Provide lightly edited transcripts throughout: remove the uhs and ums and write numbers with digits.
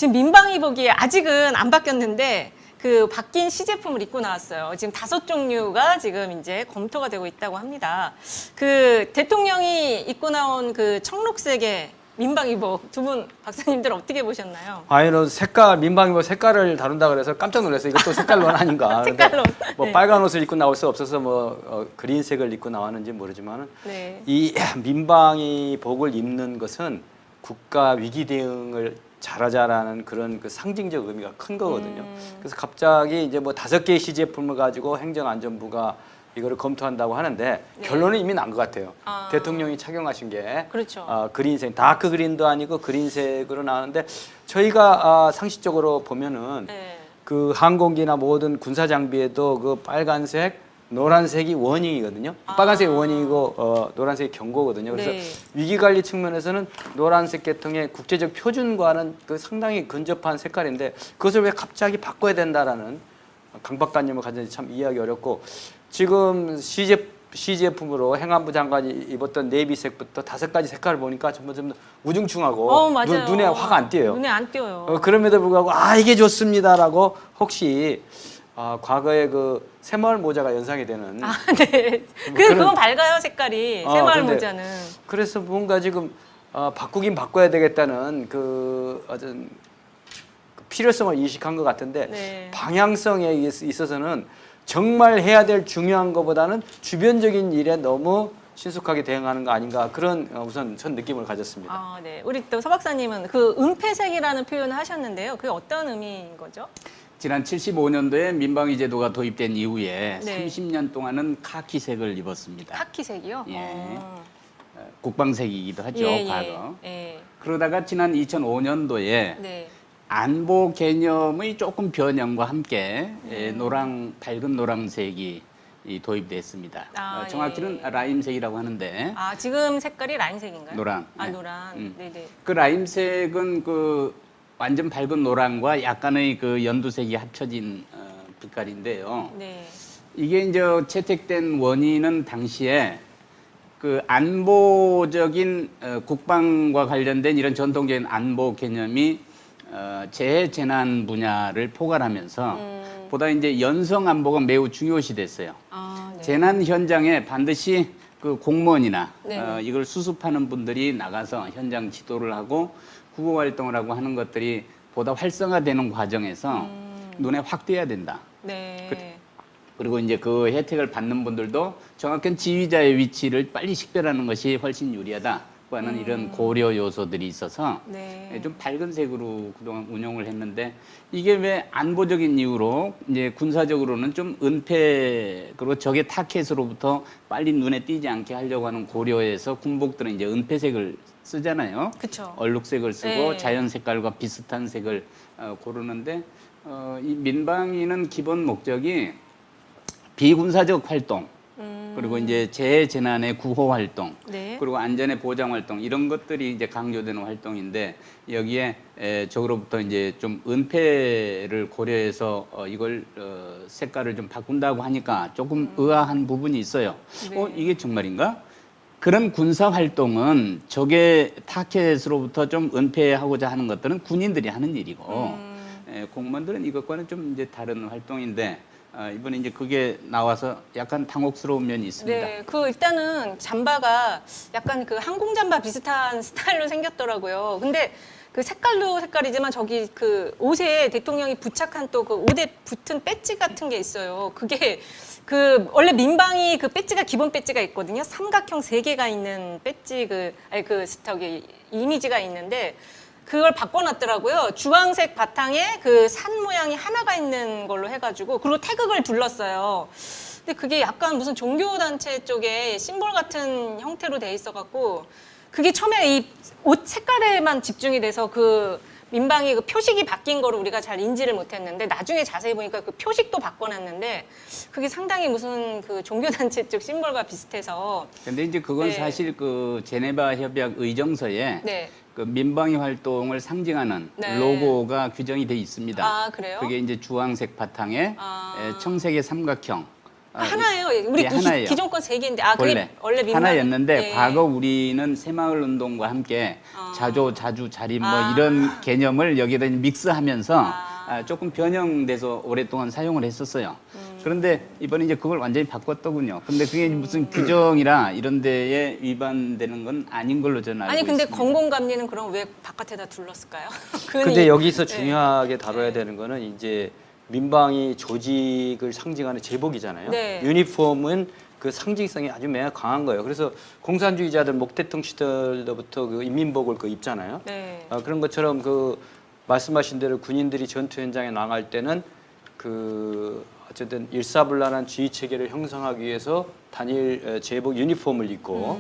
지금 민방위복이 아직은 안 바뀌었는데 그 바뀐 시제품을 입고 나왔어요. 지금 5종류가 지금 이제 검토가 되고 있다고 합니다. 그 대통령이 입고 나온 그 청록색의 민방위복 두 분 박사님들 어떻게 보셨나요? 아이는 색깔 민방위복 색깔을 다룬다 그래서 깜짝 놀랐어요. 이것도 색깔론 아닌가. 색깔론. 뭐 네. 빨간 옷을 입고 나올 수 없어서 뭐 그린색을 입고 나왔는지 모르지만은 네. 이 민방위복을 입는 것은 국가 위기 대응을 잘하자라는 그런 그 상징적 의미가 큰 거거든요. 그래서 갑자기 이제 뭐 5개의 시제품을 가지고 행정안전부가 이거를 검토한다고 하는데 네. 결론은 이미 난 것 같아요. 아. 대통령이 착용하신 게 그렇죠. 그린색, 다크 그린도 아니고 그린색으로 나오는데 저희가 상식적으로 보면은 네. 그 항공기나 모든 군사 장비에도 그 빨간색, 노란색이 워닝이거든요. 빨간색이 워닝이고 노란색이 경고거든요. 그래서 네. 위기 관리 측면에서는 노란색 계통의 국제적 표준과는 그 상당히 근접한 색깔인데 그것을 왜 갑자기 바꿔야 된다라는 강박관념을 가진지 참 이해하기 어렵고 지금 시제품으로 행안부 장관이 입었던 네이비색부터 5가지 색깔을 보니까 전부 우중충하고 맞아요. 눈에 화가 안 띄어요. 눈에 안 띄어요. 그럼에도 불구하고 이게 좋습니다라고 혹시 과거에 그 새마을 모자가 연상이 되는 네. 그건 밝아요, 색깔이. 새마을 근데 모자는. 그래서 뭔가 지금 바꾸긴 바꿔야 되겠다는 그 어떤 필요성을 인식한 것 같은데 네. 방향성에 있어서는 정말 해야 될 중요한 것보다는 주변적인 일에 너무 신속하게 대응하는 거 아닌가 그런 우선 전 느낌을 가졌습니다. 네. 우리 또 서 박사님은 그 은폐색이라는 표현을 하셨는데요. 그게 어떤 의미인 거죠? 지난 75년도에 민방위 제도가 도입된 이후에 네. 30년 동안은 카키색을 입었습니다. 카키색이요? 예. 국방색이기도 하죠, 과거. 예. 그러다가 지난 2005년도에 네. 안보 개념의 조금 변형과 함께 밝은 노란색이 도입됐습니다. 정확히는 예. 라임색이라고 하는데 지금 색깔이 라인색인가요? 노랑. 네. 노란. 네네. 그 라임색은 그 완전 밝은 노랑과 약간의 그 연두색이 합쳐진 빛깔인데요. 네. 이게 이제 채택된 원인은 당시에 그 안보적인 국방과 관련된 이런 전통적인 안보 개념이 재해 재난 분야를 포괄하면서 보다 이제 연성 안보가 매우 중요시 됐어요. 네. 재난 현장에 반드시 그 공무원이나 네네. 이걸 수습하는 분들이 나가서 현장 지도를 하고 구호 활동을 하고 하는 것들이 보다 활성화되는 과정에서 눈에 확 띄어야 된다. 네. 그리고 이제 그 혜택을 받는 분들도 정확한 지휘자의 위치를 빨리 식별하는 것이 훨씬 유리하다고 하는 이런 고려 요소들이 있어서 네. 좀 밝은 색으로 그동안 운영을 했는데 이게 왜 안보적인 이유로 이제 군사적으로는 좀 은폐 그리고 적의 타켓으로부터 빨리 눈에 띄지 않게 하려고 하는 고려에서 군복들은 이제 은폐색을 쓰잖아요. 그쵸. 얼룩색을 쓰고 네. 자연 색깔과 비슷한 색을 고르는데 이 민방위는 기본 목적이 비군사적 활동 그리고 이제 재해 재난의 구호 활동 네. 그리고 안전의 보장 활동 이런 것들이 이제 강조되는 활동인데 여기에 적으로부터 이제 좀 은폐를 고려해서 이걸 색깔을 좀 바꾼다고 하니까 조금 의아한 부분이 있어요. 네. 이게 정말인가? 그런 군사 활동은 적의 타켓으로부터 좀 은폐하고자 하는 것들은 군인들이 하는 일이고 공무원들은 이것과는 좀 이제 다른 활동인데 이번에 이제 그게 나와서 약간 당혹스러운 면이 있습니다. 네, 일단은 잠바가 약간 그 항공 잠바 비슷한 스타일로 생겼더라고요. 근데 그 색깔도 색깔이지만 저기 그 옷에 대통령이 부착한 또 그 옷에 붙은 배지 같은 게 있어요. 그게 그 원래 민방위 그 배지가 기본 배지가 있거든요. 삼각형 3개가 있는 배지 저기 이미지가 있는데 그걸 바꿔놨더라고요. 주황색 바탕에 그 산 모양이 하나가 있는 걸로 해가지고 그리고 태극을 둘렀어요. 근데 그게 약간 무슨 종교단체 쪽에 심볼 같은 형태로 돼 있어갖고 그게 처음에 이 옷 색깔에만 집중이 돼서 그 민방위 그 표식이 바뀐 거를 우리가 잘 인지를 못했는데 나중에 자세히 보니까 그 표식도 바꿔놨는데 그게 상당히 무슨 그 종교단체 쪽 심볼과 비슷해서 근데 이제 그건 네. 사실 그 제네바 협약 의정서에 네. 그 민방위 활동을 상징하는 네. 로고가 규정이 돼 있습니다. 그래요? 그게 이제 주황색 바탕에 아. 청색의 삼각형 하나예요. 우리 예, 하나예요. 기존 건 세 개인데 그게 원래 민방위 하나였는데 예. 과거 우리는 새마을운동과 함께 자조, 자주, 자립 뭐 아. 이런 개념을 여기다 믹스하면서 아. 조금 변형돼서 오랫동안 사용을 했었어요. 그런데 이번에 이제 그걸 완전히 바꿨더군요. 근데 그게 무슨 규정이라 이런 데에 위반되는 건 아닌 걸로 저는 알고 아니 근데 있습니다. 건공감리는 그럼 왜 바깥에다 둘렀을까요? 근데 여기서 네. 중요하게 다뤄야 되는 거는 이제 민방위 조직을 상징하는 제복이잖아요. 네. 유니폼은 그 상징성이 아주 매우 강한 거예요. 그래서 공산주의자들 목대통 시절부터 그 인민복을 그 입잖아요. 네. 그런 것처럼 그 말씀하신 대로 군인들이 전투 현장에 나갈 때는 그 어쨌든 일사불란한 지휘 체계를 형성하기 위해서 단일 제복 유니폼을 입고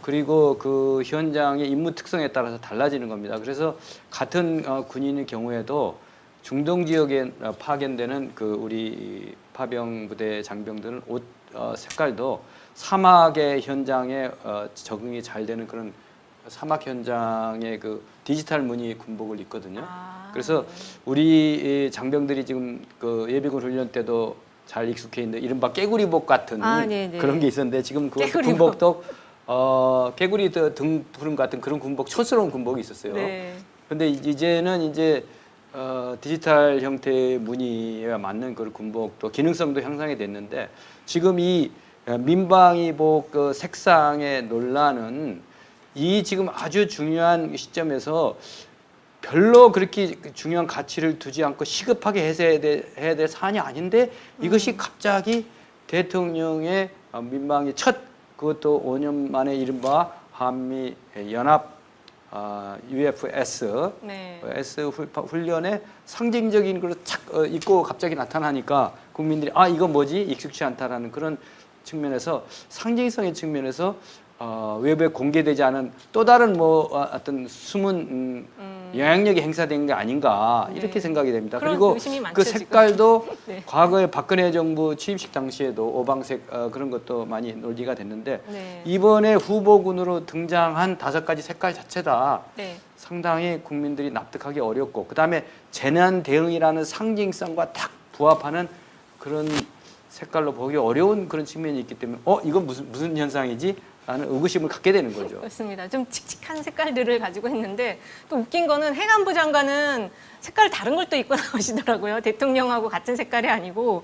그리고 그 현장의 임무 특성에 따라서 달라지는 겁니다. 그래서 같은 군인의 경우에도 중동 지역에 파견되는 그 우리 파병 부대 장병들은 옷 색깔도 사막의 현장에 적응이 잘 되는 그런 사막 현장의 그 디지털 무늬 군복을 입거든요. 그래서 우리 장병들이 지금 그 예비군 훈련 때도 잘 익숙해 있는데 이른바 깨구리복 같은 네네. 그런 게 있었는데 지금 그 깨구리복. 군복도 깨구리 등푸름 같은 그런 군복, 촌스러운 군복이 있었어요. 네. 근데 이제는 이제 디지털 형태의 무늬에 맞는 그 군복도 기능성도 향상이 됐는데 지금 이 민방위복 그 색상의 논란은 이 지금 아주 중요한 시점에서 별로 그렇게 중요한 가치를 두지 않고 시급하게 해야 될 사안이 아닌데 이것이 갑자기 대통령의 민방위 첫 그것도 5년 만에 이른바 한미 연합 UFS 네. S 훈련의 상징적인 걸 착 입고 갑자기 나타나니까 국민들이 이거 뭐지 익숙치 않다라는 그런 측면에서 상징성의 측면에서 외부에 공개되지 않은 또 다른 뭐 어떤 숨은 영향력이 행사된 게 아닌가 이렇게 네. 생각이 됩니다. 그런 그리고 의심이 많죠, 그 지금. 색깔도 네. 과거에 박근혜 정부 취임식 당시에도 오방색 그런 것도 많이 논의가 됐는데 네. 이번에 후보군으로 등장한 5가지 색깔 자체다. 네. 상당히 국민들이 납득하기 어렵고 그다음에 재난 대응이라는 상징성과 딱 부합하는 그런 색깔로 보기 어려운 그런 측면이 있기 때문에 이건 무슨 현상이지? 라는 의구심을 갖게 되는 거죠. 그렇습니다. 좀 칙칙한 색깔들을 가지고 했는데 또 웃긴 거는 행안부 장관은 색깔 다른 걸 또 입고 나오시더라고요. 대통령하고 같은 색깔이 아니고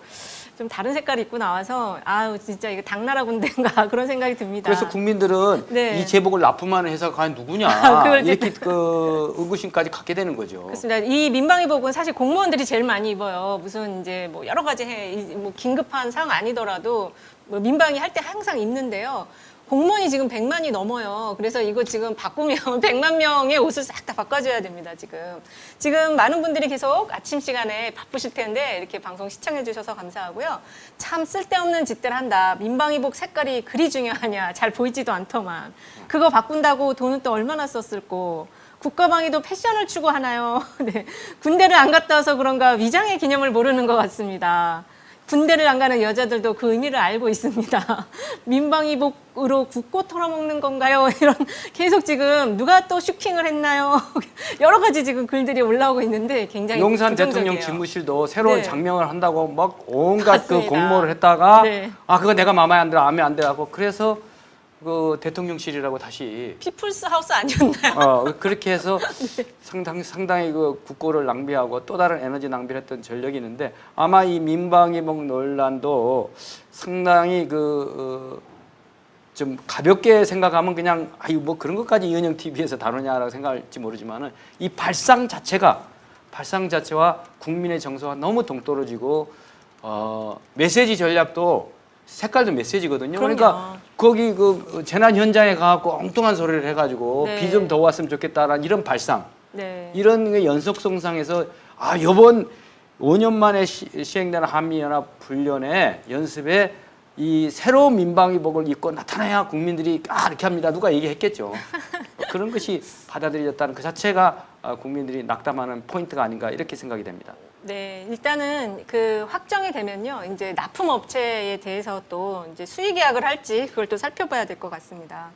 좀 다른 색깔 입고 나와서 진짜 이거 당나라 군대인가 그런 생각이 듭니다. 그래서 국민들은 네. 이 제복을 납품하는 회사가 과연 누구냐 그걸 이렇게 그 의구심까지 갖게 되는 거죠. 그렇습니다. 이 민방위복은 사실 공무원들이 제일 많이 입어요. 무슨 이제 뭐 여러 가지 뭐 긴급한 상황 아니더라도 뭐 민방위 할 때 항상 입는데요. 공무원이 지금 100만이 넘어요. 그래서 이거 지금 바꾸면 100만 명의 옷을 싹 다 바꿔줘야 됩니다, 지금. 지금 많은 분들이 계속 아침 시간에 바쁘실 텐데 이렇게 방송 시청해 주셔서 감사하고요. 참 쓸데없는 짓들 한다. 민방위복 색깔이 그리 중요하냐. 잘 보이지도 않더만. 그거 바꾼다고 돈은 또 얼마나 썼을꼬. 국가방위도 패션을 추구하나요? 네. 군대를 안 갔다 와서 그런가 위장의 개념을 모르는 것 같습니다. 군대를 안 가는 여자들도 그 의미를 알고 있습니다. 민방위복으로 국고 털어먹는 건가요? 이런 계속 지금 누가 또 슈킹을 했나요? 여러 가지 지금 글들이 올라오고 있는데 굉장히 용산 부정적이에요. 대통령 집무실도 새로운 네. 장명을 한다고 막 온갖 그 맞습니다. 공모를 했다가 네. 그거 내가 마음에 안 들어 마음에 안 들어 하고 그래서 그 대통령실이라고 다시 피플스 하우스 아니었나요? 그렇게 해서 상당히 그 국고를 낭비하고 또 다른 에너지 낭비를 했던 전력이 있는데 아마 이 민방위복 논란도 상당히 좀 가볍게 생각하면 그냥 뭐 그런 것까지 이은영 TV에서 다루냐라고 생각할지 모르지만은 이 발상 자체와 국민의 정서가 너무 동떨어지고 메시지 전략도 색깔도 메시지거든요. 그럼요. 그러니까 거기 그 재난 현장에 가갖고 엉뚱한 소리를 해가지고 네. 비 좀 더 왔으면 좋겠다라는 이런 발상, 네. 이런 게 연속성상에서 이번 5년 만에 시행되는 한미연합 훈련에 연습에 이 새로운 민방위복을 입고 나타나야 국민들이 이렇게 합니다. 누가 얘기했겠죠. 그런 것이 받아들여졌다는 그 자체가 국민들이 낙담하는 포인트가 아닌가 이렇게 생각이 됩니다. 네, 일단은 그 확정이 되면요, 이제 납품 업체에 대해서 또 이제 수의 계약을 할지 그걸 또 살펴봐야 될 것 같습니다.